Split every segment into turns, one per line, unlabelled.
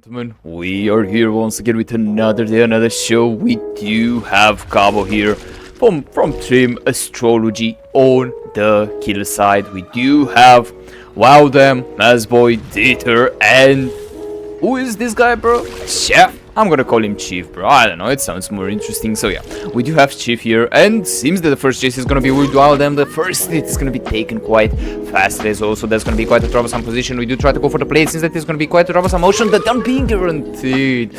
Gentlemen, we are here once again with another day, another show. We do have Cabo here from Team Astrology on the killer side. We do have Wildem, Mazboy, Dieter, and who is this guy, bro? Chef. I'm gonna call him Chief, bro. I don't know, it sounds more interesting. So yeah, we do have Chief here, and seems that the first chase is gonna be with Wildem. The first hit is gonna be taken quite fast as well, so that's gonna be quite a troublesome position. We do try to go for the play, since that is gonna be quite a troublesome motion. The down being guaranteed.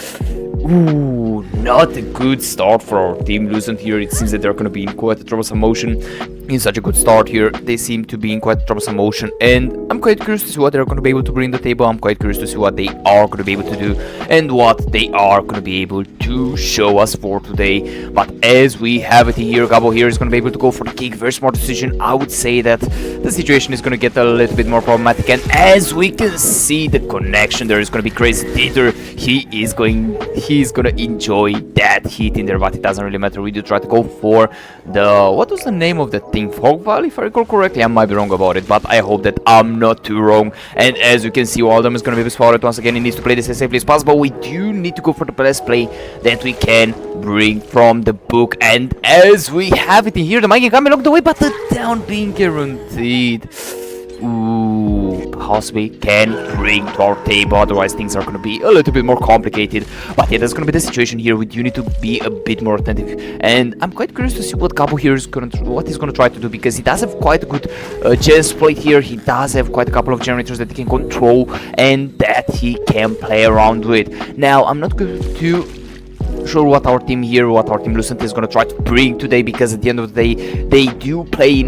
Ooh, not a good start for our team. Losing here, it seems that they're gonna be in quite a troublesome motion. In such a good start here, they seem to be in quite a troublesome motion, and I'm quite curious to see what they're gonna be able to bring to the table. I'm quite curious to see what they are gonna be able to do and what they are gonna be able to show us for today. But as we have it here, Gabo here is gonna be able to go for the kick. Very smart decision. I would say that the situation is gonna get a little bit more problematic, and as we can see, the connection there is gonna be crazy. Dieter, he's gonna enjoy that hit in there, but it doesn't really matter. We do try to go for the, what was the name of the thing? Fog Valley, if I recall correctly. I might be wrong about it, but I hope that I'm not too wrong. And as you can see, Waldem is gonna be spotted once again. He needs to play this as safely as possible. We do need to go for the best play that we can bring from the book, and as we have it in here, the mic coming along the way, but the down being guaranteed. Ooh, possibly can bring to our table, otherwise things are going to be a little bit more complicated. But yeah, that's going to be the situation here. We do need to be a bit more attentive, and I'm quite curious to see what Cabo here is going to try to do, because he does have quite a good chess plate here. He does have quite a couple of generators that he can control and that he can play around with. Now, I'm not going to sure what our team Lucent is going to try to bring today, because at the end of the day, they do play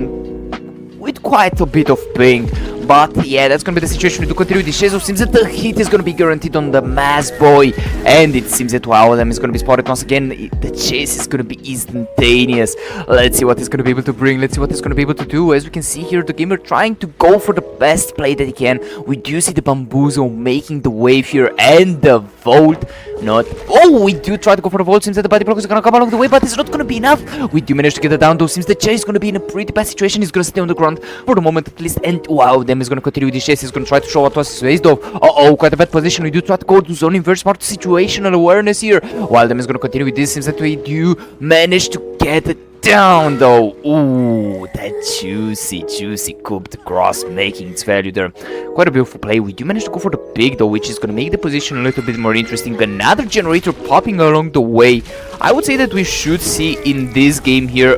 with quite a bit of pain. But yeah, that's gonna be the situation. We do continue with the chase. It seems that the hit is gonna be guaranteed on the Mass Boy, and it seems that Wildem is gonna be spotted once again. The chase is gonna be instantaneous. Let's see what he's gonna be able to bring. Let's see what he's gonna be able to do. As we can see here, the gamer trying to go for the best play that he can. We do see the Bamboozle making the wave here, and the Volt not. Oh, we do try to go for the Volt. Seems that the body block is gonna come along the way, but it's not gonna be enough. We do manage to get it down though. Seems the chase is gonna be in a pretty bad situation. He's gonna stay on the ground for the moment at least, and Wildem is gonna continue with the chase. He's gonna try to show what was his face though. Quite a bad position. We do try to go to zone in. Very smart situational awareness here. Wildem is gonna continue with this. Seems that we do manage to get it down though. Ooh, that juicy cooked cross making its value there. Quite a beautiful play. We do manage to go for the big though, which is gonna make the position a little bit more interesting. Another generator popping along the way. I would say that we should see in this game here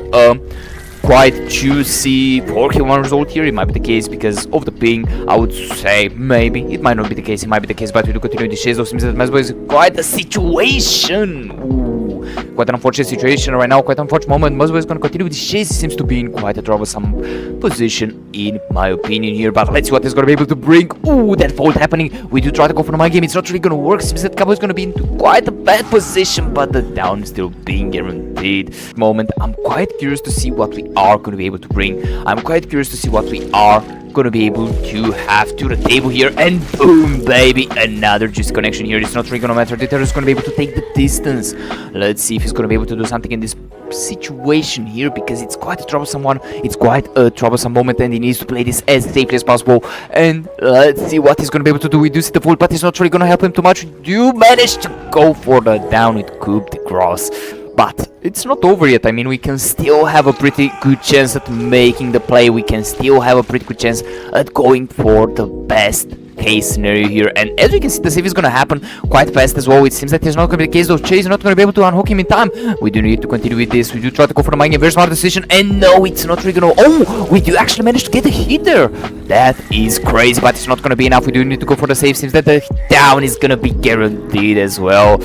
quite juicy 4-kill-1 result here. It might be the case because of the ping. I would say maybe. It might not be the case. It might be the case, but we do continue the chase. Though seems that Mazboy is quite a situation. Ooh, quite an unfortunate situation right now. Quite an unfortunate moment. Mazboy is going to continue with the chase. He seems to be in quite a troublesome position, in my opinion here. But let's see what he's going to be able to bring. Ooh, that fault happening. We do try to go for the mind game. It's not really going to work. Seems that Cabo is going to be in quite a bad position, but the down is still being guaranteed. Moment, I'm quite curious to see what we are going to be able to bring. I'm quite curious to see what we are going to be able to have to the table here, and boom, baby, another juice connection here. It's not really going to matter. Dieter is going to be able to take the distance. Let's see if he's going to be able to do something in this situation here, because it's quite a troublesome one. It's quite a troublesome moment, and he needs to play this as safely as possible. And let's see what he's going to be able to do. We do see the full, but it's not really going to help him too much. We do manage to go for the down with Coop the cross. But it's not over yet. I mean, we can still have a pretty good chance at making the play. We can still have a pretty good chance at going for the best case scenario here. And as we can see, the save is going to happen quite fast as well. It seems that it's not going to be the case though. Chase is not going to be able to unhook him in time. We do need to continue with this. We do try to go for the mind game. Very smart decision. And no, it's not really going to... Oh, we do actually manage to get a hit there. That is crazy, but it's not going to be enough. We do need to go for the save. Seems that the down is going to be guaranteed as well.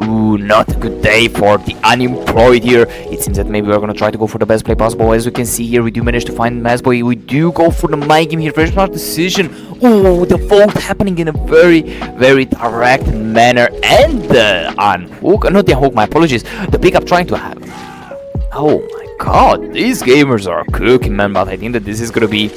Ooh, not a good day for the unemployed here. It seems that maybe we're going to try to go for the best play possible. As we can see here, we do manage to find Mazboy. We do go for the mind game here. Very smart decision. Ooh, the fault happening in a very direct manner, and the unhook, not the unhook, my apologies, the pickup trying to have. Oh my god, these gamers are cooking, man. But I think that this is gonna be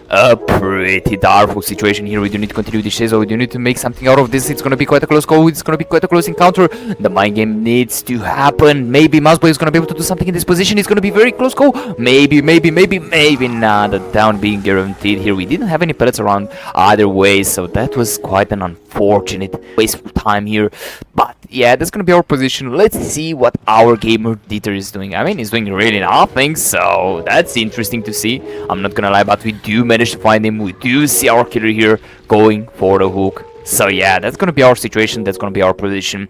a pretty direful situation here. We do need to continue this chase, so we do need to make something out of this. It's gonna be quite a close call. It's gonna be quite a close encounter. The mind game needs to happen. Maybe Mouseboy is gonna be able to do something in this position. It's gonna be very close call. Maybe not. The down being guaranteed here. We didn't have any pellets around either way, so that was quite an unfortunate wasteful time here. But yeah, that's gonna be our position. Let's see what our gamer Dieter is doing. I mean, he's doing really nothing, so that's interesting to see. I'm not gonna lie, but we do manage to find him. We do see our killer here going for the hook. So yeah, that's gonna be our situation. That's gonna be our position.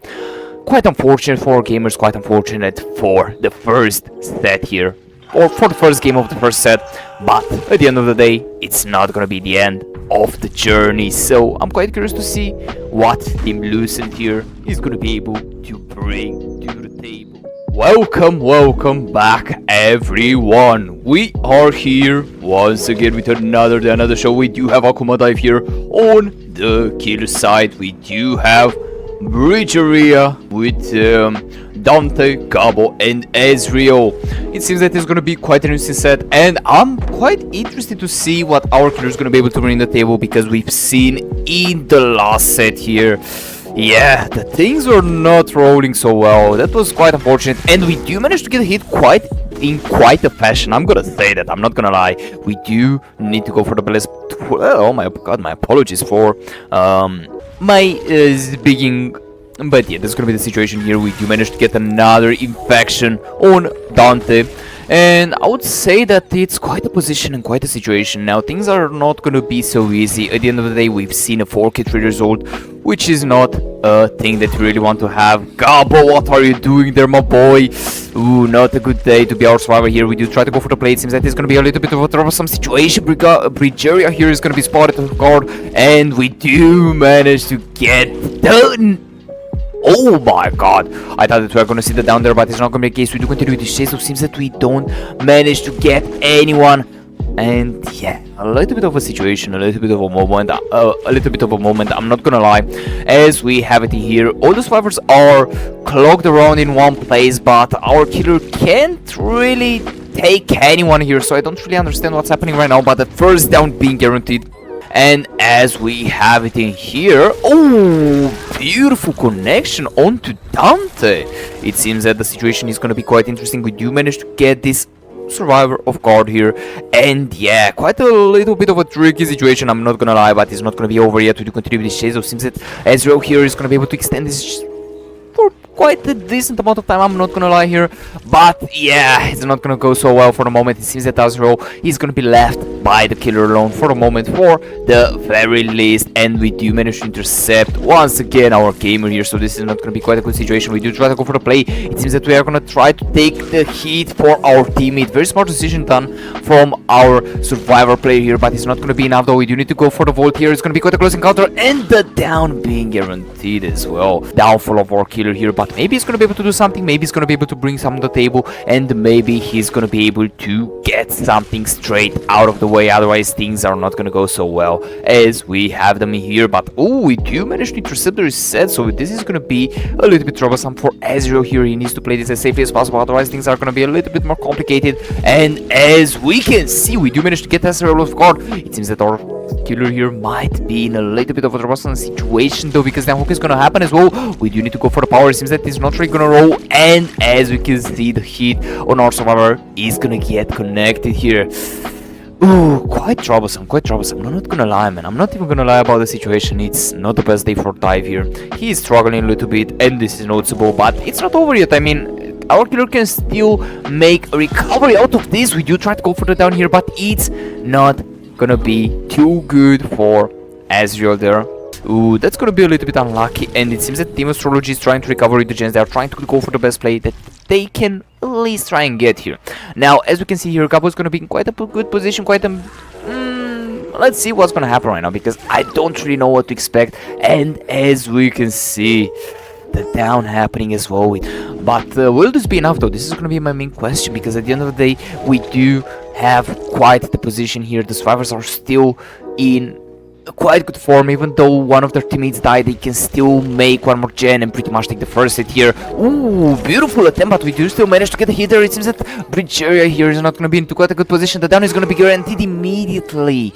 Quite unfortunate for our gamers. Quite unfortunate for the first set here, or for the first game of the first set. But at the end of the day, it's not gonna be the end of the journey. So I'm quite curious to see what Team Lucent here is gonna be able to bring to the table. Welcome back, everyone. We are here once again with another show. We do have Akuma Dive here on the killer side. We do have Bridge Area with Dante, Gabo, and Ezreal. It seems that it's going to be quite an interesting set, and I'm quite interested to see what our killer is going to be able to bring to the table, because we've seen in the last set here, yeah, the things were not rolling so well. That was quite unfortunate, and we do manage to get hit in quite a fashion. I'm gonna say that, I'm not gonna lie. We do need to go for the blast. Oh my god, my apologies for my speaking. But yeah, that's gonna be the situation here. We do manage to get another infection on Dante, and I would say that it's quite a position and quite a situation. Now, things are not gonna be so easy. At the end of the day, we've seen a 4K3 result, which is not a thing that we really want to have. Gabo, what are you doing there, my boy? Ooh, not a good day to be our survivor here. We do try to go for the play. It seems that it's gonna be a little bit of a troublesome situation. Brigeria here is gonna be spotted off guard, and we do manage to get done. Oh my god, I thought that we were gonna see the down there, but it's not gonna be the case. We do continue with this chase, so it seems that we don't manage to get anyone. And yeah, a little bit of a situation, a little bit of a moment, I'm not gonna lie. As we have it here, all the survivors are clogged around in one place, but our killer can't really take anyone here, so I don't really understand what's happening right now. But the first down being guaranteed. And as we have it in here, oh, beautiful connection onto Dante. It seems that the situation is going to be quite interesting. We do manage to get this survivor off guard here, and yeah, quite a little bit of a tricky situation, I'm not gonna lie, but it's not going to be over yet. We do continue with this chase, so it seems that Ezreal here is going to be able to extend this for quite a decent amount of time, I'm not gonna lie here. But yeah, it's not gonna go so well for the moment. It seems that Ezreal is gonna be left by the killer alone for the moment, for the very least. And we do manage to intercept once again our gamer here, so this is not gonna be quite a good situation. We do try to go for the play. It seems that we are gonna try to take the hit for our teammate. Very smart decision done from our survivor player here, but it's not gonna be enough though. We do need to go for the vault here. It's gonna be quite a close encounter, and the down being guaranteed as well. Downfall of our killer here, but maybe he's gonna be able to do something. Maybe he's gonna be able to bring some on the table, and maybe he's gonna be able to get something straight out of the way. Otherwise things are not gonna go so well as we have them here. But oh, we do manage to intercept the reset, so this is gonna be a little bit troublesome for Ezreal here. He needs to play this as safely as possible, otherwise things are gonna be a little bit more complicated. And as we can see, we do manage to get Ezreal off guard. It seems that our killer here might be in a little bit of a troublesome situation though, because the hook is gonna happen as well. We do need to go for the power. It seems that it's not really gonna roll, and as we can see, the hit on our survivor is gonna get connected here. Ooh, quite troublesome, I'm not gonna lie, man. I'm not even gonna lie about the situation. It's not the best day for Dive here. He is struggling a little bit, and this is noticeable, but it's not over yet. I mean, our killer can still make a recovery out of this. We do try to go for the down here, but it's not gonna be too good for Ezreal there. Ooh, that's gonna be a little bit unlucky, and it seems that Team Astrology is trying to recover the gens. They are trying to go for the best play that they can at least try and get here. Now, as we can see here, Gabo is gonna be in quite a good position, let's see what's gonna happen right now, because I don't really know what to expect. And as we can see, the down happening as well. But will this be enough though? This is gonna be my main question, because at the end of the day, we do have quite the position here. The survivors are still in quite good form. Even though one of their teammates died, they can still make one more gen and pretty much take the first hit here. Ooh, beautiful attempt, but we do still manage to get a hit there. It seems that bridge area here is not going to be into quite a good position. The down is going to be guaranteed immediately.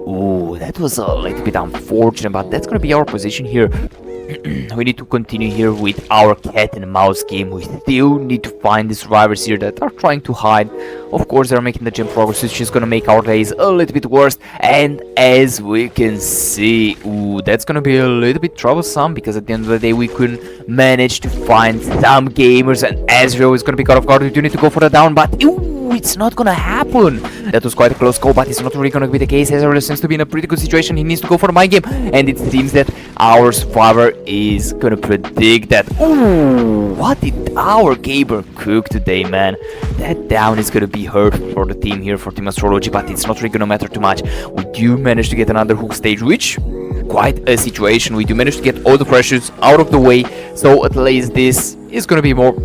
Ooh, that was a little bit unfortunate, but that's going to be our position here. We need to continue here with our cat and mouse game. We still need to find the survivors here that are trying to hide. Of course, they're making the gem progress, which is gonna make our days a little bit worse. And as we can see, ooh, that's gonna be a little bit troublesome, because at the end of the day we couldn't manage to find some gamers, and Ezreal is gonna be caught off guard. We do need to go for the down, but ooh, it's not gonna happen. That was quite a close call, but it's not really gonna be the case. Ezreal seems to be in a pretty good situation. He needs to go for the mind game, and it seems that our survivor is gonna predict that. Ooh, what did our gamer cook today, man? That down is gonna be hurt for the team here, for Team Astrology, but it's not really gonna matter too much. We do manage to get another hook stage, which quite a situation. We do manage to get all the pressures out of the way, so at least this is gonna be more.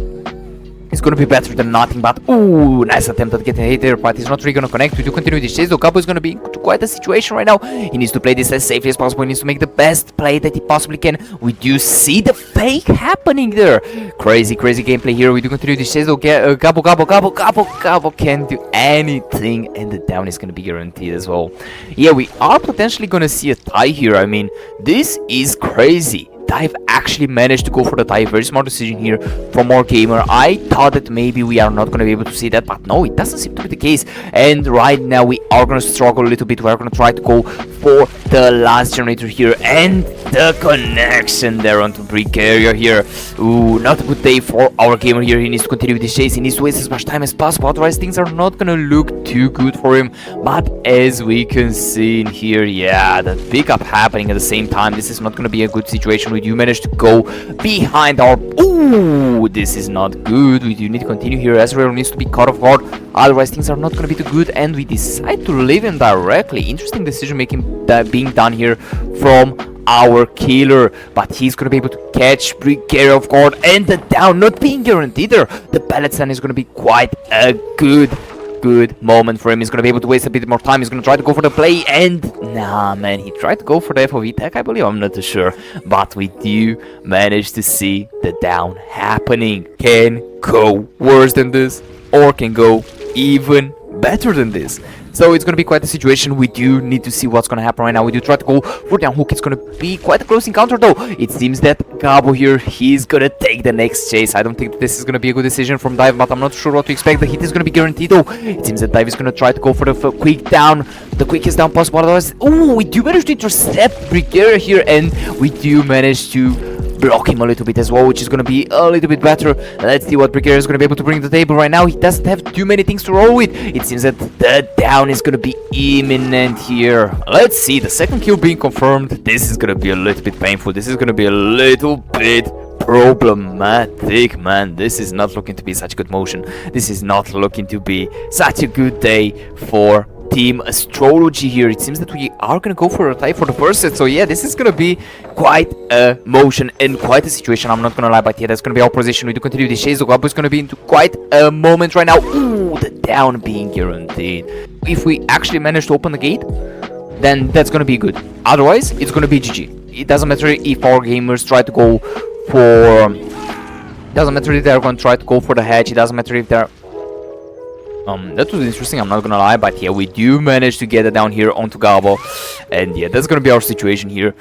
It's gonna be better than nothing, but ooh, nice attempt at getting a hit there, but it's not really gonna connect. We do continue this chase, though Cabo is gonna be into quite a situation right now. He needs to play this as safely as possible. He needs to make the best play that he possibly can. We do see the fake happening there. Crazy gameplay here. We do continue this chase, though Cabo can't do anything, and the down is gonna be guaranteed as well. Yeah, we are potentially gonna see a tie here. I mean, this is crazy. Dive actually managed to go for the tie. Very smart decision here from our gamer. I thought that maybe we are not going to be able to see that, but no, it doesn't seem to be the case. And right now we are going to struggle a little bit. We are going to try to go for the last generator here, and the connection there onto brick area here. Ooh, not a good day for our gamer here. He needs to continue with this chase. He needs to waste as much time as possible, otherwise things are not going to look too good for him. But as we can see in here, yeah, the pickup happening at the same time. This is not going to be a good situation. We do manage to go behind our. Ooh, this is not good. We do need to continue here. Ezreal needs to be caught off guard, otherwise things are not going to be too good, and we decide to leave him directly. Interesting decision making that being done here from our killer, but he's gonna be able to catch brick area off guard, and the down not being guaranteed there. The pallet stand is gonna be quite a good moment for him. He's gonna be able to waste a bit more time. He's gonna try to go for the play, and nah, man, he tried to go for the FOV tag, I believe. I'm not too sure, but we do manage to see the down happening. Can go worse than this, or can go even better than this. So it's gonna be quite a situation. We do need to see what's gonna happen right now. We do try to go for down hook. It's gonna be quite a close encounter though. It seems that Cabo here, he's gonna take the next chase. I don't think that this is gonna be a good decision from Dive, but I'm not sure what to expect. The hit is gonna be guaranteed though. It seems that Dive is gonna try to go for the quick down, the quickest down possible. Otherwise, ooh, we do manage to intercept Brigadier here, and we do manage to block him a little bit as well, which is going to be a little bit better. Let's see what Brigadier is going to be able to bring to the table right now. He doesn't have too many things to roll with. It seems that the down is going to be imminent here. Let's see, the second kill being confirmed. This is going to be a little bit painful. This is going to be a little bit problematic, man. This is not looking to be such a good motion. This is not looking to be such a good day for Team Astrology here. It seems that we are gonna go for a tie for the first set, so yeah, this is gonna be quite a motion and quite a situation, I'm not gonna lie, but yeah, that's gonna be our position. We do continue the chase. Zogabu is gonna be into quite a moment right now. Ooh, the down being guaranteed. If we actually manage to open the gate, then that's gonna be good. Otherwise, it's gonna be GG. It doesn't matter if our gamers try to go for... doesn't matter if they're gonna try to go for the hedge. It doesn't matter if they're... that was interesting, I'm not gonna lie, but yeah, we do manage to get it down here onto Gabo, and yeah, that's gonna be our situation here.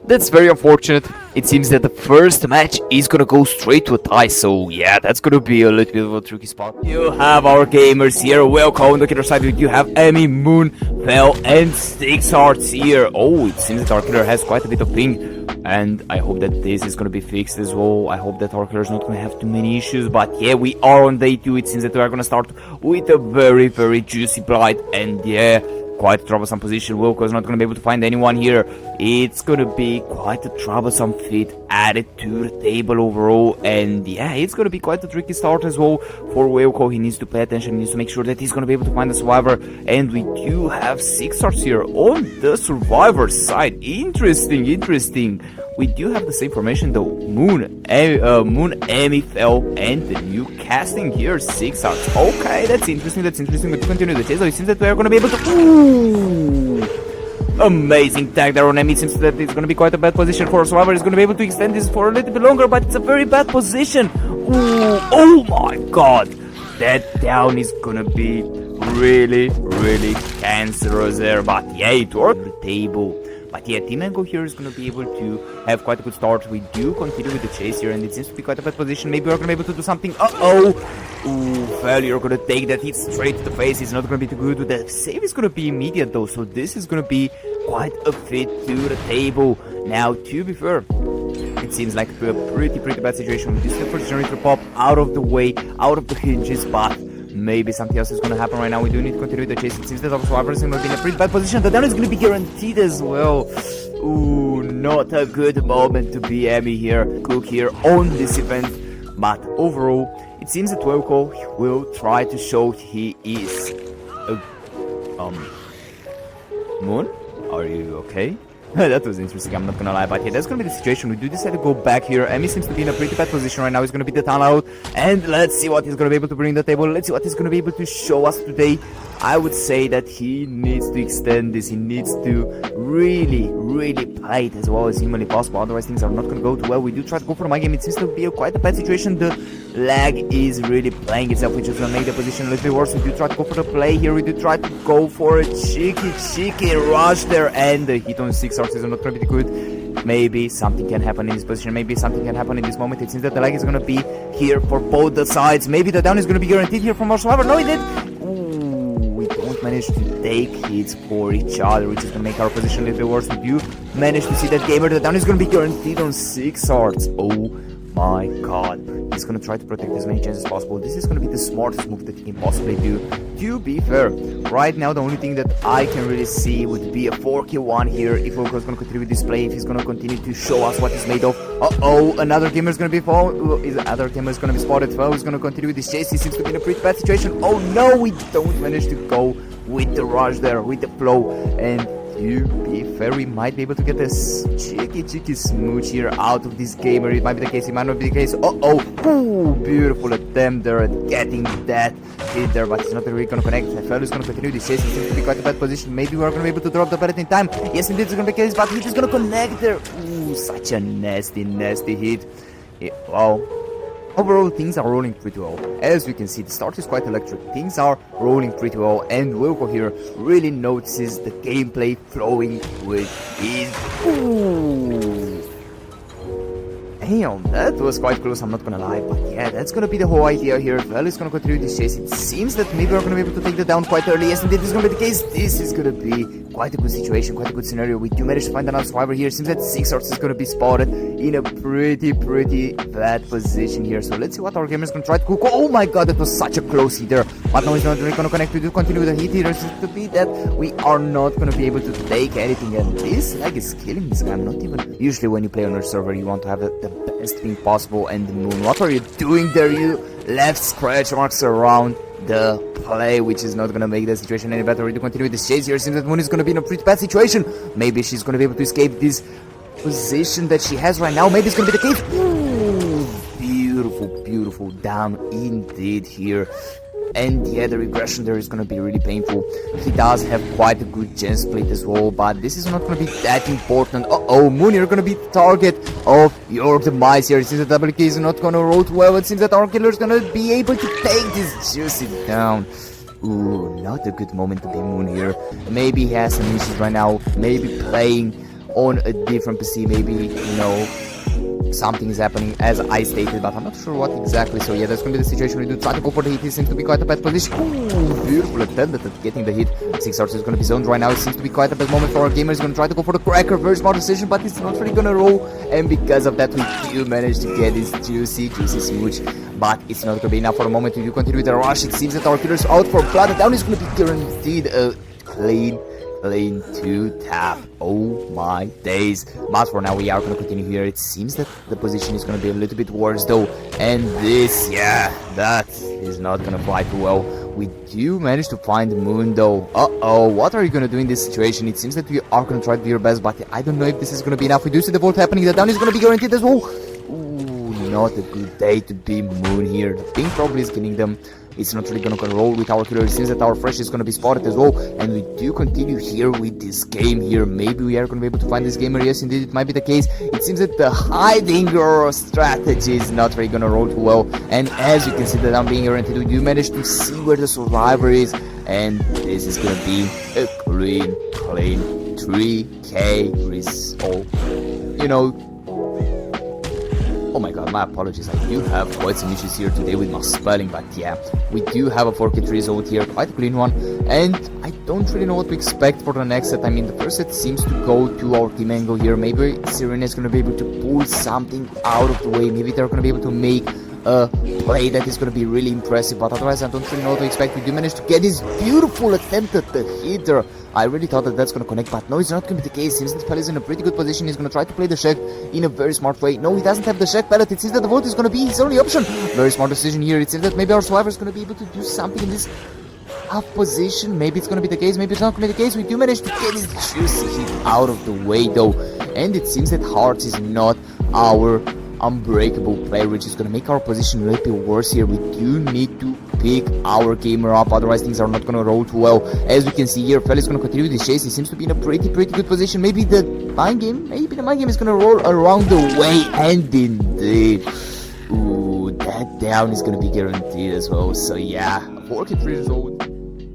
That's very unfortunate. It seems that the first match is gonna go straight to a tie, so yeah, that's gonna be a little bit of a tricky spot. You have our gamers here. Welcome on the killer side. You have Emmy, Moon, Fell, and Six Hearts here. Oh, it seems that our killer has quite a bit of ping, and I hope that this is gonna be fixed as well. I hope that our killer is not gonna have too many issues, but yeah, we are on day 2. It seems that we are gonna start with a very juicy blight, and yeah, quite a troublesome position. Wilco is not going to be able to find anyone here. It's going to be quite a troublesome fit added to the table overall, and yeah, it's going to be quite a tricky start as well for Wilco. He needs to pay attention. He needs to make sure that he's going to be able to find the survivor, and we do have 6 stars here on the survivor side. Interesting. We do have the same formation though. Moon, Emmy, Fell, and the new casting here, 6 stars. Okay, that's interesting. But to continue the chase, so it seems that we are going to be able to... Ooh! Amazing tag there on him. It seems that it's going to be quite a bad position for Survivor. He's going to be able to extend this for a little bit longer, but it's a very bad position. Ooh, oh my god. That down is going to be really cancerous there. But yeah, it worked the table. But yeah, Team Mango here is going to be able to have quite a good start. We do continue with the chase here, and it seems to be quite a bad position. Maybe we're going to be able to do something. Ooh, failure. Going to take that hit straight to the face. It's not going to be too good. The save is going to be immediate though, so this is going to be quite a fit to the table. Now, to be fair, it seems like a pretty bad situation with this first generator pop out of the way, out of the hinges, but maybe something else is going to happen right now. We do need to continue the chase. It seems that our survivors are going to be in a pretty bad position. The down is going to be guaranteed as well. Ooh, not a good moment to be Emmy here, Cook here on this event. But overall, it seems that Welko will try to show he is. Moon, are you okay? That was interesting, I'm not gonna lie, but yeah, that's gonna be the situation. We do decide to go back here. Emmy seems to be in a pretty bad position right now. He's gonna be the town out, and let's see what he's gonna be able to bring to the table. Let's see what he's gonna be able to show us today. I would say that he needs to extend this. He needs to really play it as well as humanly possible. Otherwise, things are not gonna go too well. We do try to go for my game. It seems to be quite a bad situation. The lag is really playing itself, which is gonna make the position a little bit worse. We do try to go for the play here. We do try to go for a cheeky rush there, and the hit on 6 is not gonna be good. Maybe something can happen in this position. Maybe something can happen in this moment. It seems that the lag is gonna be here for both the sides. Maybe the down is gonna be guaranteed here from our survivor. No, he did. We don't manage to take hits for each other, which is gonna make our position a little bit worse. We do manage to see that gamer. The down is gonna be guaranteed on 6 hearts. Oh my god. He's gonna try to protect as many chances as possible. This is gonna be the smartest move that he can possibly do. To be fair, right now the only thing that I can really see would be a 4-kill one here if Wilco is gonna continue with this play, if he's gonna continue to show us what he's made of. Another gamer is gonna be other gamer is gonna be spotted. Well, he's gonna continue with this chase. He seems to be in a pretty bad situation. Oh no, we don't manage to go with the rush there, with the flow, and to be fair, we might be able to get this cheeky smooch here out of this gamer. It might be the case, it might not be the case. Ooh, beautiful attempt there at getting that hit there, but it's not really gonna connect. I felt he's gonna continue this chase. It seems to be quite a bad position. Maybe we're gonna be able to drop the pallet in time. Yes, indeed, it's gonna be the case, but he's just gonna connect there. Ooh, such a nasty hit. Yeah, wow. Overall, things are rolling pretty well. As we can see, the start is quite electric. Things are rolling pretty well, and Wilco here really notices the gameplay flowing with his... Ooh. Damn, that was quite close, I'm not gonna lie, but yeah, that's gonna be the whole idea here. Vel is gonna continue this chase. It seems that maybe we're gonna be able to take the down quite early. Yes, indeed, this is gonna be the case. This is gonna be quite a good situation, quite a good scenario. We do manage to find another survivor here. It seems that 6 hearts is gonna be spotted in a pretty bad position here. So let's see what our gamer is gonna try to cook. Oh my god, that was such a close hit there. But now he's not really gonna connect. We do continue with the hit here. It seems to be that we are not gonna be able to take anything, and this lag is killing this guy. I'm not even... Usually when you play on a server, you want to have the best thing possible, and the Moon, what are you doing there? You left scratch marks around the play, which is not gonna make the situation any better. We do continue with this chase here. It seems that Moon is gonna be in a pretty bad situation. Maybe she's gonna be able to escape this position that she has right now. Maybe it's gonna be the case. Ooh, beautiful down indeed here. And yeah, the regression there is going to be really painful. He does have quite a good gen split as well, but this is not going to be that important. Moon, you're going to be the target of your demise here. It seems that WK is not going to roll too well. It seems that our killer is going to be able to take this juicy down. Ooh, not a good moment to be Moon here. Maybe he has some issues right now. Maybe playing on a different PC. Maybe, you know, something is happening, as I stated, but I'm not sure what exactly. So yeah, that's going to be the situation. We do try to go for the hit. He seems to be quite a bad position. Ooh, beautiful attempt at getting the hit. 6 hearts is going to be zoned right now. It seems to be quite a bad moment for our gamer. He's going to try to go for the cracker. Very smart decision, but it's not really going to roll. And because of that, we do manage to get this juicy smooch. But it's not going to be enough for the moment. We do continue with the rush. It seems that our killer's out for blood. The down is going to be guaranteed a clean lane to tap. Oh my days. But for now we are going to continue here. It seems that the position is going to be a little bit worse though, and this, yeah, that is not going to fly too well. We do manage to find Moon though. What are you going to do in this situation? It seems that we are going to try to do your best, but I don't know if this is going to be enough. We do see the vault happening. The down is going to be guaranteed as well. Ooh, not a good day to be Moon here. The ping probably is killing them.
it's not really gonna roll with our killer. It seems that our fresh is gonna be spotted as well, and we do continue here with this game here. Maybe we are gonna be able to find this gamer. Yes, indeed, it might be the case. It seems that the hiding strategy is not really gonna roll too well, and as you can see that I'm being oriented, we do manage to see where the survivor is, and this is gonna be a clean 3k result. You know, oh my god, my apologies, I do have quite some issues here today with my spelling, but yeah, we do have a 4k result here, quite a clean one, and I don't really know what to expect for the next set. I mean, the first set seems to go to our team angle here. Maybe Serena is going to be able to pull something out of the way, maybe they're going to be able to make a play that is going to be really impressive, but otherwise I don't really know what to expect. We do manage to get this beautiful attempt at the hitter. I really thought that that's going to connect, but no, it's not going to be the case. Seems that Pel is in a pretty good position. He's going to try to play the Shack in a very smart way. No, he doesn't have the Shack pallet. It seems that the vote is going to be his only option. Very smart decision here. It seems that maybe our survivor is going to be able to do something in this half position. Maybe it's going to be the case. Maybe it's not going to be the case. We do manage to get his juicy hit out of the way though. And it seems that Hearts is not our unbreakable player, which is going to make our position a little bit worse here. We do need to pick our gamer up, otherwise things are not going to roll too well. As we can see here, Fel is going to continue with his chase. He seems to be in a pretty good position. Maybe the mind game is going to roll around the way, and indeed, ooh, that down is going to be guaranteed as well. So yeah, 4k result.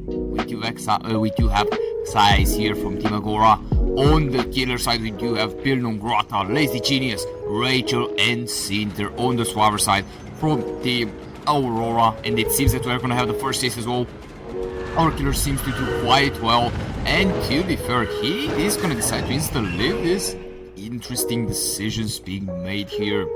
We do have size here from Team Agora. On the killer side, we do have Pilnum, Grota, Lazy Genius, Rachel, and Sinter. On the survivor side, from Team Aurora, and it seems that we're gonna have the first ace as well. Our killer seems to do quite well, and to be fair, he is gonna decide to instantly leave this. Interesting decisions being made here.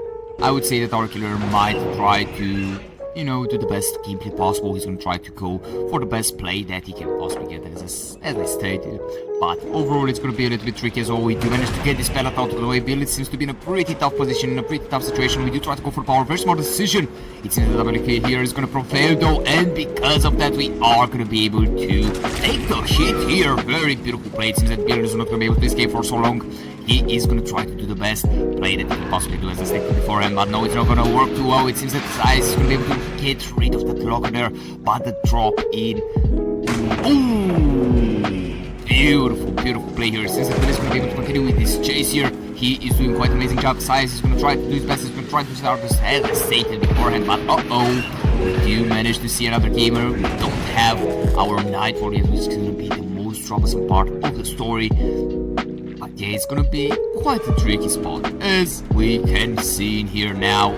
I would say that our killer might try to, you know, do the best gameplay possible. He's gonna try to go for the best play that he can possibly get, as I stated. But overall, it's gonna be a little bit tricky as well. We do manage to get this pallet out of the way. Billet seems to be in a pretty tough position, in a pretty tough situation. We do try to go for power. Very smart decision. It seems the WK here is gonna prevail though, and because of that, we are gonna be able to take the hit here. Very beautiful play. It seems that Billet is not gonna be able to escape for so long. He is going to try to do the best play that he can possibly do, as I stated beforehand, but no, it's not going to work too well. It seems that Size is going to be able to get rid of that locker there, but the drop in. Ooh, beautiful play here. It seems that Bill is going to be able to continue with this chase here. He is doing quite an amazing job. Size is going to try to do his best. He's going to try to start this, as I stated beforehand, but we do manage to see another gamer. We don't have our Night Warriors, which is going to be the most troublesome part of the story. But yeah, it's gonna be quite a tricky spot, as we can see in here now.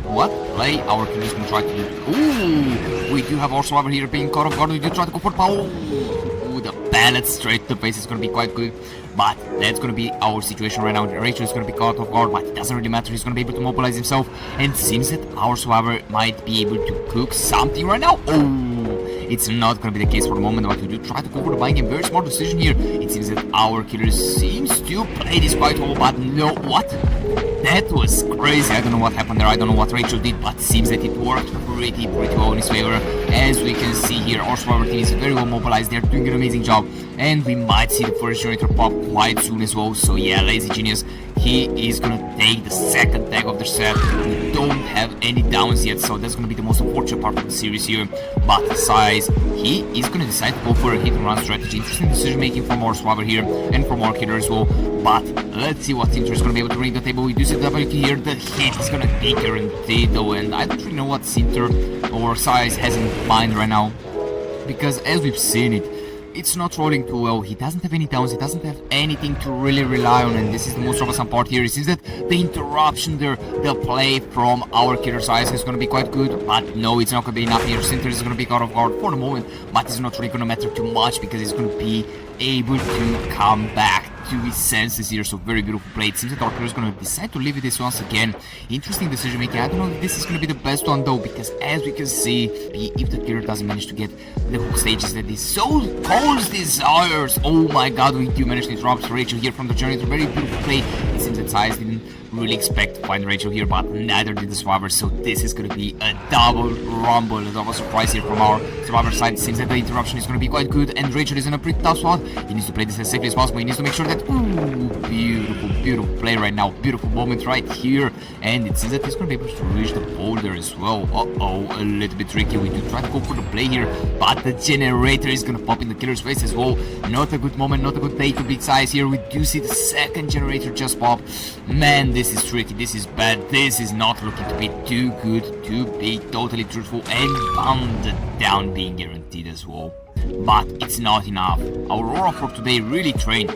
What play our killer is gonna try to do? Ooh, we do have our survivor here being caught off guard. We do try to go for power. Ooh, the pallet straight to the face is gonna be quite good. But that's gonna be our situation right now. Rachel is gonna be caught off guard, but it doesn't really matter. He's gonna be able to mobilize himself, and seems that our survivor might be able to cook something right now. Oh, it's not gonna be the case for the moment, but we do try to go for the buying game. Very smart decision here. It seems that our killer seems to play this quite well, but no, what? That was crazy. I don't know what happened there. I don't know what Rachel did, but it seems that it worked pretty well in his favor. As we can see here, our survivor team is very well mobilized. They're doing an amazing job, and we might see the first generator pop quite soon as well. So yeah, Lazy Genius, he is gonna take the second tag of the set. We don't have any downs yet, so that's gonna be the most unfortunate part of the series here. But Size, he is gonna decide to go for a hit and run strategy. Interesting decision making from our survivor here, and from our killer as well. But let's see what Sinter is gonna be able to bring to the table. We do see the WK here. The hit is gonna be guaranteed though, and I don't really know what Sinter or Size has in mind right now, because as we've seen it, it's not rolling too well. He doesn't have any downs, he doesn't have anything to really rely on, and this is the most troublesome part here. It seems that the interruption there, the play from our killer Size is going to be quite good, but no, it's not going to be enough here. Sinter is going to be caught off guard for the moment, but it's not really going to matter too much, because he's going to be able to come back to his senses here. So very beautiful play. It seems that our killer is going to decide to leave this once again. Interesting decision making. I don't know if this is going to be the best one though, because as we can see, if the killer doesn't manage to get the hook stages that his soul calls desires, oh my god, we do manage to interrupt Rachel here from the generator. Very beautiful play. It seems that Size didn't really expect to find Rachel here, but neither did the survivor, so this is gonna be a double rumble, a double surprise here from our survivor side. It seems that the interruption is gonna be quite good, and Rachel is in a pretty tough spot. He needs to play this as safely as possible. He needs to make sure that, ooh, beautiful play right now, beautiful moment right here, and it seems that he's gonna be able to reach the boulder as well. A little bit tricky. We do try to go for the play here, but the generator is gonna pop in the killer's face as well. Not a good moment, not a good play to big size here. We do see the second generator just pop. Man, this is tricky, this is bad, this is not looking to be too good, to be totally truthful, and bound down being guaranteed as well. But it's not enough. Aurora for today really trained,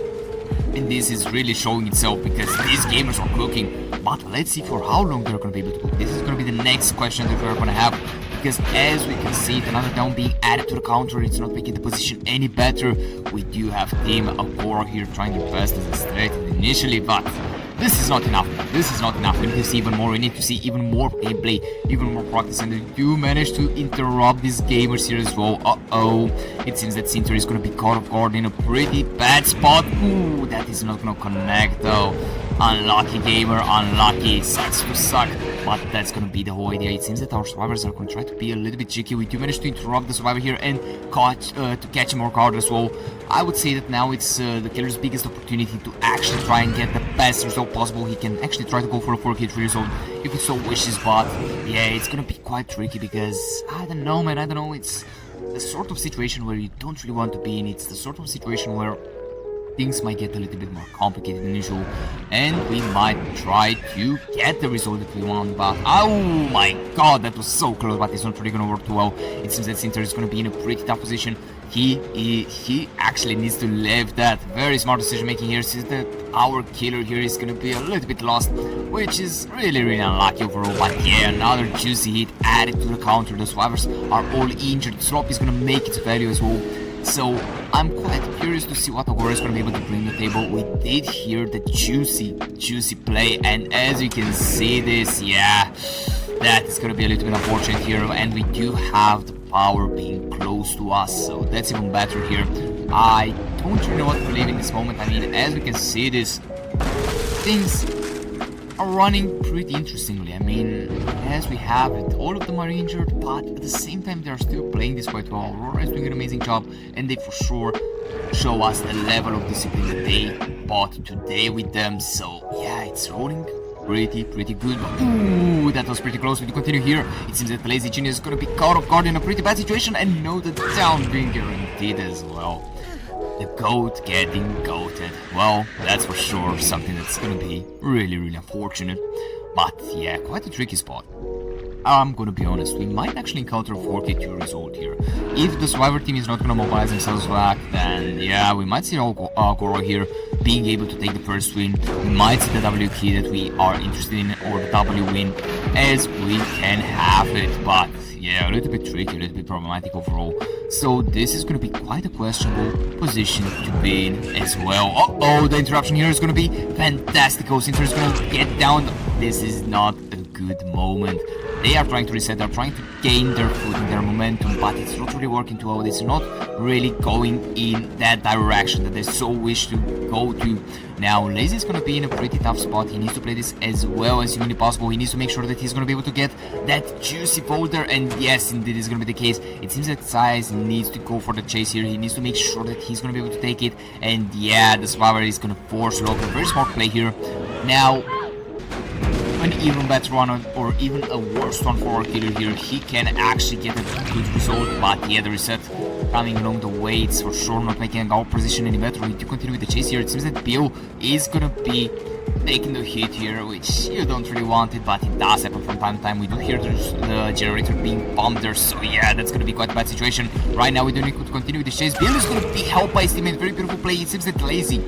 and this is really showing itself because these gamers are cooking. But let's see for how long they're going to be able to cook. This is going to be the next question that we're going to have, because as we can see, another down being added to the counter, it's not making the position any better. We do have Team Aurora here trying their best as expected initially, but this is not enough. This is not enough. We need to see even more. We need to see even more gameplay, even more practice, and they do manage to interrupt these gamers here as well. It seems that Sinter is going to be caught off guard in a pretty bad spot. Ooh, that is not going to connect though. Unlucky gamer, unlucky. Sucks to suck. But that's going to be the whole idea. It seems that our survivors are going to try to be a little bit cheeky. We do manage to interrupt the survivor here and to catch him off guard as well. I would say that now it's the killer's biggest opportunity to actually try and get the best result possible. He can actually try to go for a 4K3 result if he so wishes, but yeah, it's gonna be quite tricky because I don't know, man. I don't know. It's the sort of situation where you don't really want to be in. It's the sort of situation where things might get a little bit more complicated than usual, and we might try to get the result that we want, but oh my god, that was so close, but it's not really gonna work too well. It seems that Sinter is gonna be in a pretty tough position. He actually needs to leave that. Very smart decision making here, since that our killer here is gonna be a little bit lost, which is really unlucky overall. But yeah, another juicy hit added to the counter. The survivors are all injured. Swap is gonna make its value as well. So I'm quite curious to see what Aurora is going to be able to bring to the table. We did hear the juicy play, and as you can see this, yeah, that is going to be a little bit unfortunate here, and we do have the power being close to us, so that's even better here. I don't really know what to believe in this moment. I mean, as we can see this, things are running pretty interestingly. I mean, as we have it, all of them are injured, but at the same time they're still playing this quite well. Aurora is doing an amazing job, and they for sure show us the level of discipline that they bought today with them. So yeah, it's rolling pretty good. Ooh, that was pretty close. We do continue here. It seems that the Lazy Genius is going to be caught off guard in a pretty bad situation, and know the down being guaranteed as well. The GOAT getting goated. Well, that's for sure something that's gonna be really unfortunate. But yeah, quite a tricky spot. I'm gonna be honest, we might actually encounter a 4K2 result here. If the survivor team is not gonna mobilize themselves back, then yeah, we might see Aurora here being able to take the first win. We might see the W key that we are interested in, or the W win, as we can have it. But yeah, a little bit tricky, a little bit problematic overall. So this is going to be quite a questionable position to be in as well. The interruption here is going to be fantastic. Sinter is going to get down. This is not a good moment. They are trying to reset, they're trying to gain their footing, their momentum, but it's not really working too well. It's not really going in that direction that they so wish to go to. Now, Lazy is going to be in a pretty tough spot. He needs to play this as well as humanly possible. He needs to make sure that he's going to be able to get that juicy boulder, and yes, indeed, is going to be the case. It seems that Size needs to go for the chase here. He needs to make sure that he's going to be able to take it, and yeah, the survivor is going to force lock. A very smart play here. Now, an even better one, or even a worse one for our killer here, he can actually get a good result, but yeah, the reset coming along the way, it's for sure not making our position any better. We do continue with the chase here. It seems that Bill is gonna be taking the hit here, which you don't really want it, but it does happen from time to time. We do hear the generator being bombed there, so yeah, that's gonna be quite a bad situation. Right now we do need to continue with the chase. Bill is gonna be helped by his teammate. Very beautiful play. It seems that Lazy,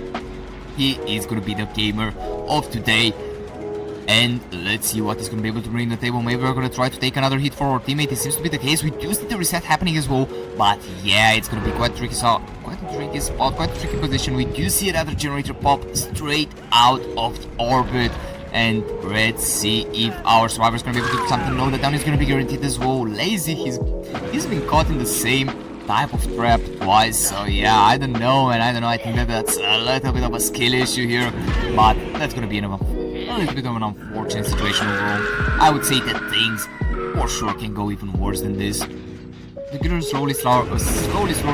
he is gonna be the gamer of today. And let's see what he's going to be able to bring to the table. Maybe we're going to try to take another hit for our teammate. It seems to be the case. We do see the reset happening as well. But yeah, it's going to be quite tricky. So, quite a tricky spot, quite a tricky position. We do see another generator pop straight out of the orbit. And let's see if our survivor is going to be able to do something. No, the down is going to be guaranteed as well. Lazy, he's been caught in the same type of trap twice. So yeah, I don't know, and I don't know. I think that that's a little bit of a skill issue here. But that's going to be enough. a little bit of an unfortunate situation overall. I would say that things for sure can go even worse than this. The killer is slowly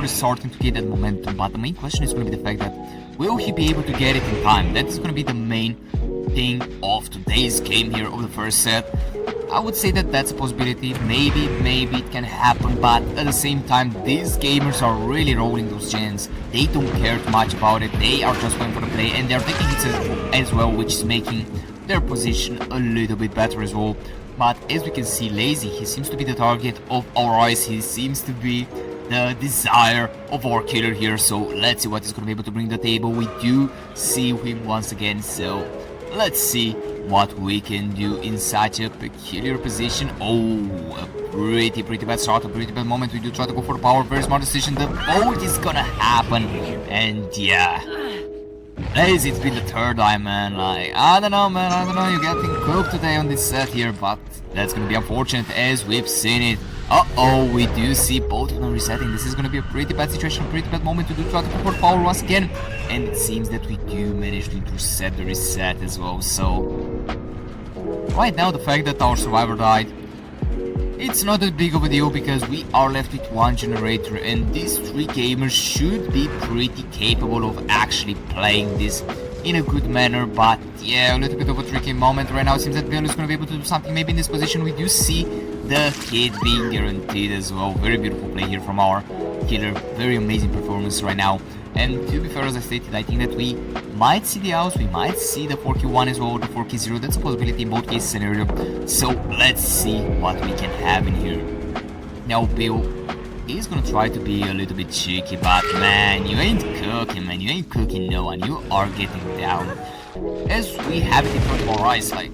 starting to get that momentum, but the main question is going to be the fact that will he be able to get it in time? That is going to be the main thing of today's game here of the first set. I would say that that's a possibility. Maybe it can happen, but at the same time, these gamers are really rolling those gens. They don't care too much about it. They are just going for the play, and they're taking hits as well, which is making their position a little bit better as well. But as we can see, Lazy, he seems to be the target of our eyes. He seems to be the desire of our killer here. So let's see what he's going to be able to bring to the table. We do see him once again, so let's see what we can do in such a peculiar position. Oh, a pretty bad start, a pretty bad moment. We do try to go for the power, very smart decision. The vote is gonna happen, and yeah, Lazy, it's been the third time, man. Like, I don't know, man, I don't know, you're getting cooked today on this set here, but that's gonna be unfortunate as we've seen it. Uh-oh, we do see both of them resetting. This is gonna be a pretty bad situation, a pretty bad moment to do try to go for power once again. And it seems that we do manage to intercept the reset as well, so right now the fact that our survivor died, it's not that big of a deal because we are left with one generator, and these three gamers should be pretty capable of actually playing this in a good manner. But yeah, a little bit of a tricky moment right now. It seems that Bill is going to be able to do something maybe in this position. We do see the hit being guaranteed as well. Very beautiful play here from our killer. Very amazing performance right now. And to be fair, as I stated, I think that we might see the outs, we might see the 4Q1 as well, the 4Q0. That's a possibility in both cases scenario. So let's see what we can have in here. Now Bill is gonna try to be a little bit cheeky, but man, you ain't cooking, man. You ain't cooking no one. You are getting down. As we have it in front of our eyes, like,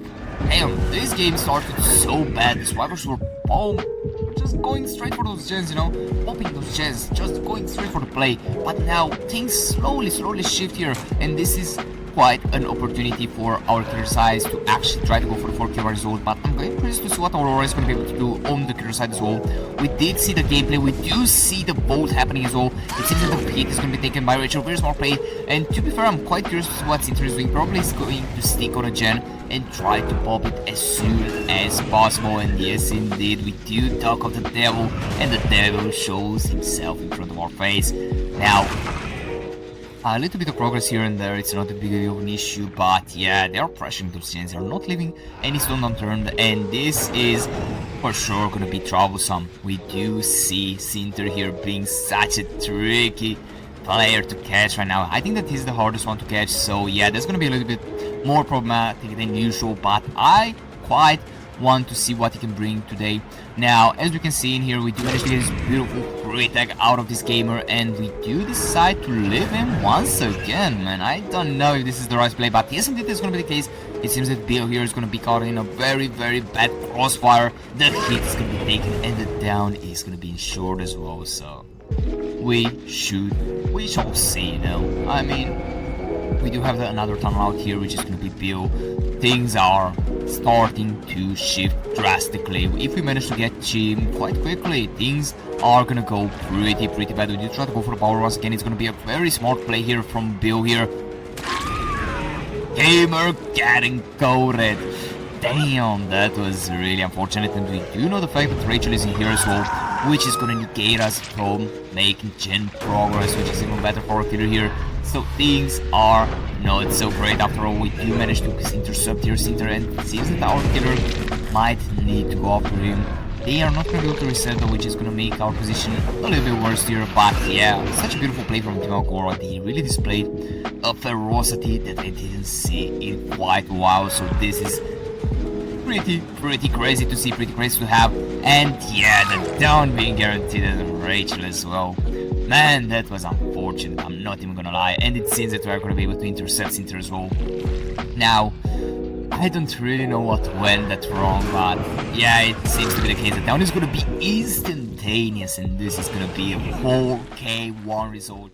damn, this game started so bad. The survivors were just going straight for those gens, you know, popping those gens, just going straight for the play. But now things slowly shift here, and this is quite an opportunity for our killer side to actually try to go for the 4Q result. But I'm going curious to see what Aurora is going to be able to do on the killer side as well. We did see the gameplay, we do see the bolt happening as well. It seems that the hit is going to be taken by Rachel, very smart play. And to be fair, I'm quite curious to see what Sinter is doing. Probably is going to stick on a gen and try to pop it as soon as possible. And yes, indeed, we do talk of the devil, and the devil shows himself in front of our face. Now, a little bit of progress here and there, it's not a big deal of an issue, but yeah, they are pressuring those gens, they are not leaving any stone unturned, and this is for sure gonna be troublesome. We do see Sinter here being such a tricky player to catch right now. I think that he's the hardest one to catch, so yeah, that's gonna be a little bit more problematic than usual, but I quite want to see what he can bring today. Now, as we can see in here, we do manage to get this beautiful free tag out of this gamer, and we do decide to leave him once again, man. I don't know if this is the right play, but yes, indeed, this is going to be the case. It seems that Bill here is going to be caught in a very bad crossfire. The hit is going to be taken, and the down is going to be ensured as well, so we shall see, you know. I mean, we do have another tunnel out here, which is going to be Bill. Things are starting to shift drastically. If we manage to get him quite quickly, things are gonna go pretty bad. We do try to go for the power once again. It's gonna be a very smart play here from Bill here. Gamer getting coated. Damn, that was really unfortunate. And we do know the fact that Rachel is in here as well, which is gonna negate us from making gen progress, which is even better for our killer here. So things are not so great. After all, we do manage to intercept here Sinter, and it seems that our killer might need to go after him. They are not going to be able to reset though, which is going to make our position a little bit worse here. But yeah, such a beautiful play from Team Alcora. They really displayed a ferocity that I didn't see in quite a while. So this is pretty crazy to see, pretty crazy to have. And yeah, the down being guaranteed as Rachel as well. Man, that was unfortunate, I'm not even gonna lie. And it seems that we are gonna be able to intercept Sinter as well. Now, I don't really know what went that wrong, but yeah, it seems to be the case. The down is gonna be instantaneous, and this is gonna be a 4K1 result.